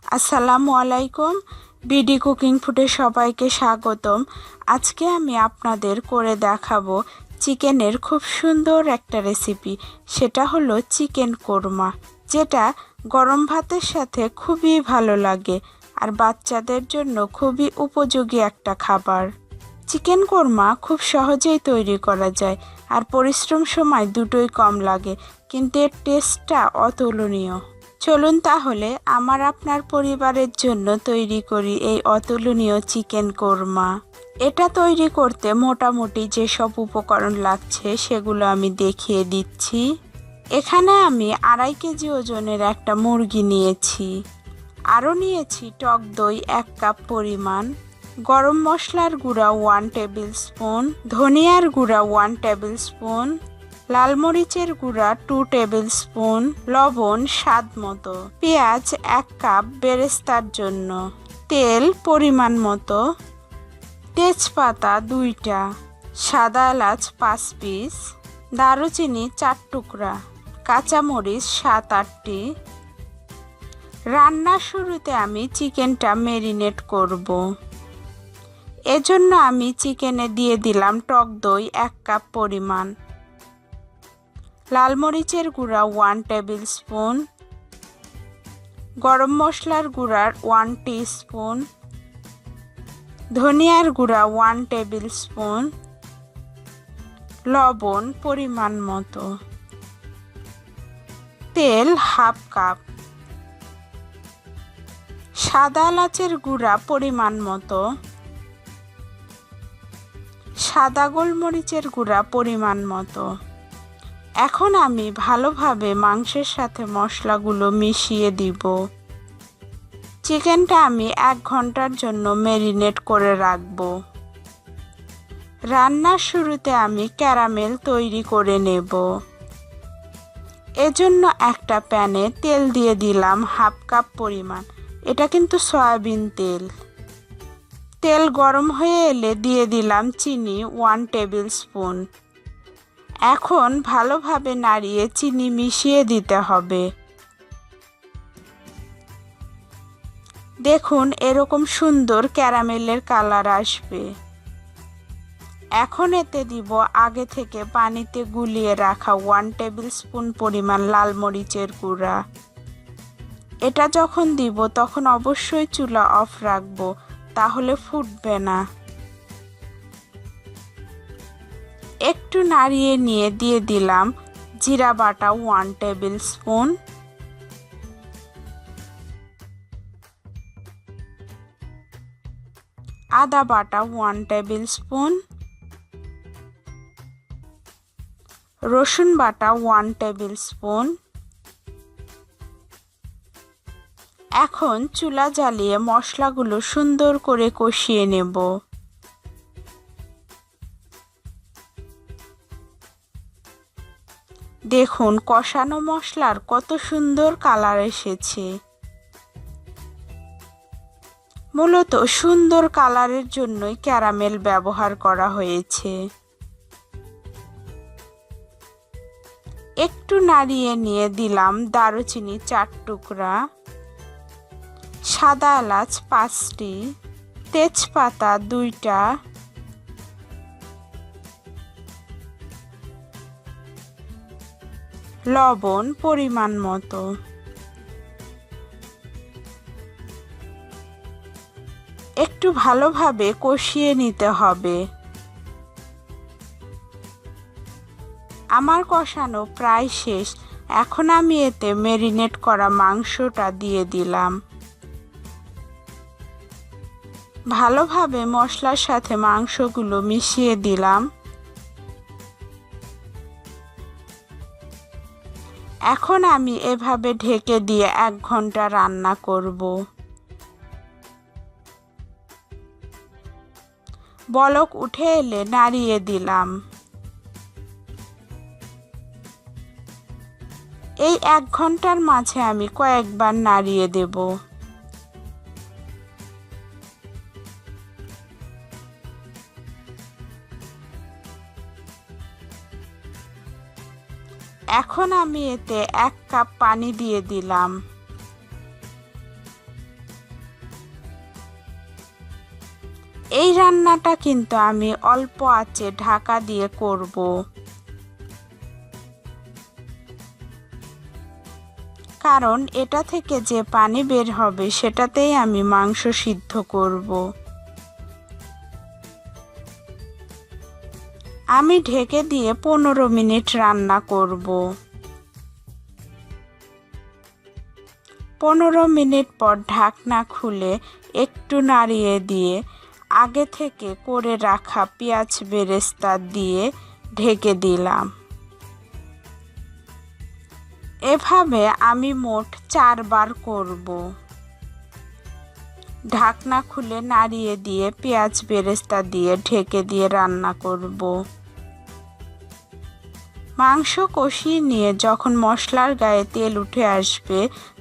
আসসালামু আলাইকুম। BD cooking ফুডে সবাইকে স্বাগতম। আজকে আমি আপনাদের করে দেখাবো চিকেনের খুব সুন্দর একটা রেসিপি। সেটা হলো চিকেন কোরমা, যেটা গরম ভাতের সাথে খুবই ভালো লাগে আর বাচ্চাদের জন্য খুবই উপযোগী একটা খাবার। চিকেন কোরমা খুব সহজেই তৈরি করা যায় আর পরিশ্রম সময় দুটোই কম লাগে, কিন্তু এর টেস্টটা অতুলনীয়। চলুন তাহলে আমার আপনার পরিবারের জন্য তৈরি করি এই অতুলনীয় চিকেন কোরমা। এটা তৈরি করতে মোটামুটি যেসব উপকরণ লাগছে সেগুলো আমি দেখিয়ে দিচ্ছি। এখানে আমি 2.5 কেজি ওজনের একটা মুরগি নিয়েছি। আরও নিয়েছি টক দই 1 কাপ পরিমাণ, গরম মশলার গুঁড়া 1 টেবিল স্পুন, ধনিয়ার গুঁড়া 1 টেবিল স্পুন, লাল মরিচের গুঁড়া 2 টেবিল স্পুন, লবণ স্বাদ মতো, পেঁয়াজ 1 কাপ বেরেস্তার জন্য, তেল পরিমাণ মতো, তেজপাতা 2টা, সাদা এলাচ 5 পিস, দারুচিনি 4 টুকরা, কাঁচামরিচ 7-8টি। রান্নার শুরুতে আমি চিকেনটা ম্যারিনেট করব। এজন্য আমি চিকেনে দিয়ে দিলাম টক দই 1 কাপ পরিমাণ, লাল মরিচের গুঁড়া 1 টেবিল স্পুন, গরম মশলার গুঁড়া 1 টিস্পুন, ধনিয়ার গুঁড়া 1 টেবিল স্পুন, লবণ পরিমাণ মতো, তেল 1/2 কাপ, সাদা এলাচের গুঁড়া পরিমাণ মতো, সাদা গোলমরিচের গুঁড়া পরিমাণ মতো। এখন আমি ভালোভাবে মাংসের সাথে মশলাগুলো মিশিয়ে দিব। চিকেনটা আমি 1 ঘন্টার জন্য ম্যারিনেট করে রাখব। রান্নার শুরুতে আমি ক্যারামেল তৈরি করে নেব। এজন্য একটা প্যানে তেল দিয়ে দিলাম 1/2 কাপ পরিমাণ। এটা কিন্তু সয়াবিন তেল। তেল গরম হয়ে এলে দিয়ে দিলাম চিনি 1 টেবিল স্পুন। এখন ভালোভাবে নাড়িয়ে চিনি মিশিয়ে দিতে হবে। দেখুন এরকম সুন্দর ক্যারামেলের কালার আসবে। এখন এতে দিব আগে থেকে পানিতে গুলিয়ে রাখা 1 টেবিল স্পুন পরিমাণ লাল মরিচের গুঁড়া। এটা যখন দিব তখন অবশ্যই চুলা অফ রাখবো, তাহলে ফুটবে না। একটু নাড়িয়ে নিয়ে দিয়ে দিলাম জিরা বাটা 1 টেবিল স্পুন, আদা বাটা 1 টেবিল স্পুন, রসুন বাটা 1 টেবিল স্পুন। এখন চুলা জ্বালিয়ে মশলাগুলো সুন্দর করে কষিয়ে নেব। দেখুন কষানো মশলার কত সুন্দর কালার এসেছে। মূলত সুন্দর কালারের জন্যই ক্যারামেল ব্যবহার করা হয়েছে। একটু নাড়িয়ে নিয়ে দিলাম দারুচিনি 4 টুকরা, সাদা এলাচ 5টি, তেজপাতা 2টা, লবণ পরিমাণ মতো। একটু ভালোভাবে কষিয়ে নিতে হবে। আমার কষানো প্রায় শেষ। এখন আমি এতে ম্যারিনেট করা মাংসটা দিয়ে দিলাম। ভালোভাবে মশলার সাথে মাংসগুলো মিশিয়ে দিলাম। এখন আমি এভাবে ঢেকে দিয়ে 1 ঘন্টা রান্না করব। বলক উঠে এলে নাড়িয়ে দিলাম। এই 1 ঘন্টার মাঝে আমি কয়েকবার নাড়িয়ে দেব। এখন আমি এতে 1 কাপ পানি দিয়ে দিলাম। এই রান্নাটা কিন্তু আমি অল্প আঁচে ঢাকা দিয়ে করব। কারণ এটা থেকে যে পানি বের হবে সেটাতেই আমি মাংস সিদ্ধ করব। আমি ঢেকে দিয়ে 15 মিনিট রান্না করব। 15 মিনিট পর ঢাকনা খুলে একটু নাড়িয়ে দিয়ে আগে থেকে করে রাখা পেঁয়াজ বেরেস্তা দিয়ে ঢেকে দিলাম। এভাবে আমি মোট 4 বার করব। ঢাকনা খুলে নাড়িয়ে দিয়ে পেঁয়াজ বেরেস্তা দিয়ে ঢেকে দিয়ে রান্না করব। মাংস কষিয়ে নিয়ে যখন মশলার গায়ে তেল উঠে আসবে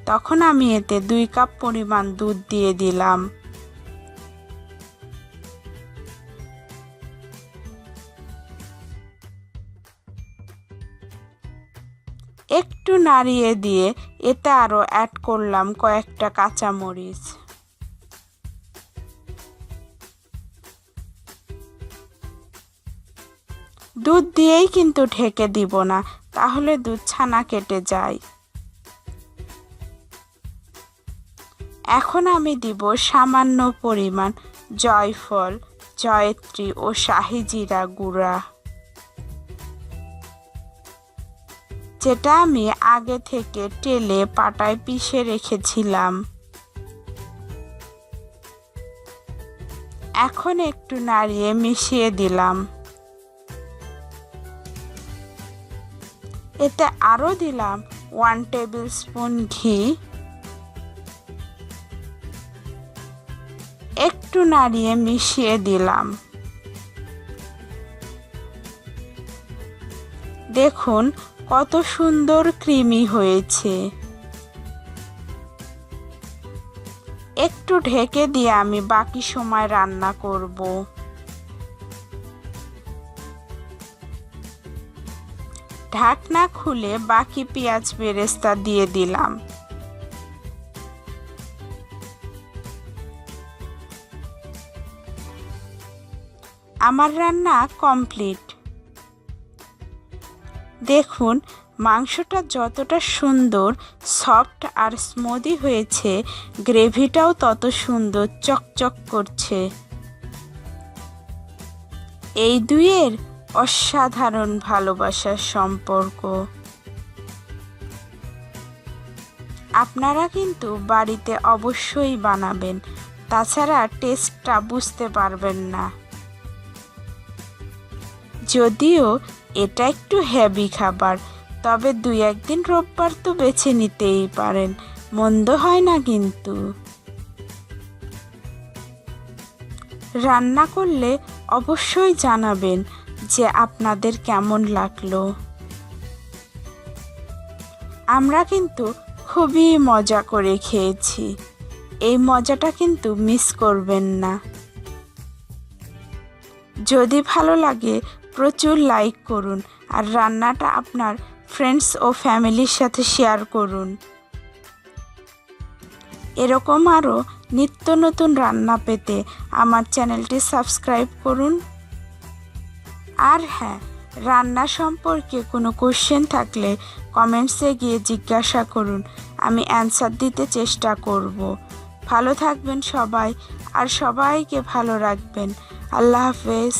তখন আমি এতে 2 কাপ পরিমাণ দুধ দিয়ে দিলাম। একটু নাড়িয়ে দিয়ে এতে আরো অ্যাড করলাম কয়েকটা কাঁচামরিচ। দুধ দিয়েই কিন্তু ঢেকে দিব না, তাহলে দুধ ছানা কেটে যায়। এখন আমি দিব সামান্য পরিমাণ জয়ফল, জয়ত্রী ও শাহি জিরা গুঁড়া, যেটা আমি আগে থেকে তেলে পাটায় পিষে রেখেছিলাম। এখন একটু নাড়িয়ে মিশিয়ে দিলাম। এতে আরো দিলাম 1 টেবিল স্পুন ঘি। একটু নাড়িয়ে মিশিয়ে দিলাম। দেখুন কত সুন্দর ক্রিমি হয়েছে। একটু ঢেকে দিয়ে আমি বাকি সময় রান্না করব। ঢাকনা খুলে বাকি পেঁয়াজ বেরেস্তা দিয়ে দিলাম। আমার রান্না কমপ্লিট। দেখুন মাংসটা যতটা সুন্দর সফট আর স্মুদি হয়েছে, গ্রেভিটাও তত সুন্দর চকচক করছে। এই দুইয়ের অসাধারণ ভালোবাসার সম্পর্ক। আপনারা কিন্তু বাড়িতে অবশ্যই বানাবেন, তাছাড়া টেস্টটা বুঝতে পারবেন না। যদিও এটা একটু হেভি খাবার, তবে 2-1 দিন রোববার তো বেছে নিতেই পারেন, মন্দ হয় না কিন্তু। রান্না করলে অবশ্যই জানাবেন যে আপনাদের কেমন লাগলো। আমরা কিন্তু খুবই মজা করে খেয়েছি, এই মজাটা কিন্তু মিস করবেন না। যদি ভালো লাগে প্রচুর লাইক করুন আর রান্নাটা আপনার ফ্রেন্ডস ও ফ্যামিলির সাথে শেয়ার করুন। এরকম আরও নিত্য নতুন রান্না পেতে আমার চ্যানেলটি সাবস্ক্রাইব করুন। আর হ্যাঁ, রান্না সম্পর্কে কোনো কোশ্চেন থাকলে কমেন্টসে গিয়ে জিজ্ঞাসা করুন, আমি অ্যান্সার দিতে চেষ্টা করব। ভালো থাকবেন সবাই আর সবাইকে ভালো রাখবেন। আল্লাহ হাফেজ।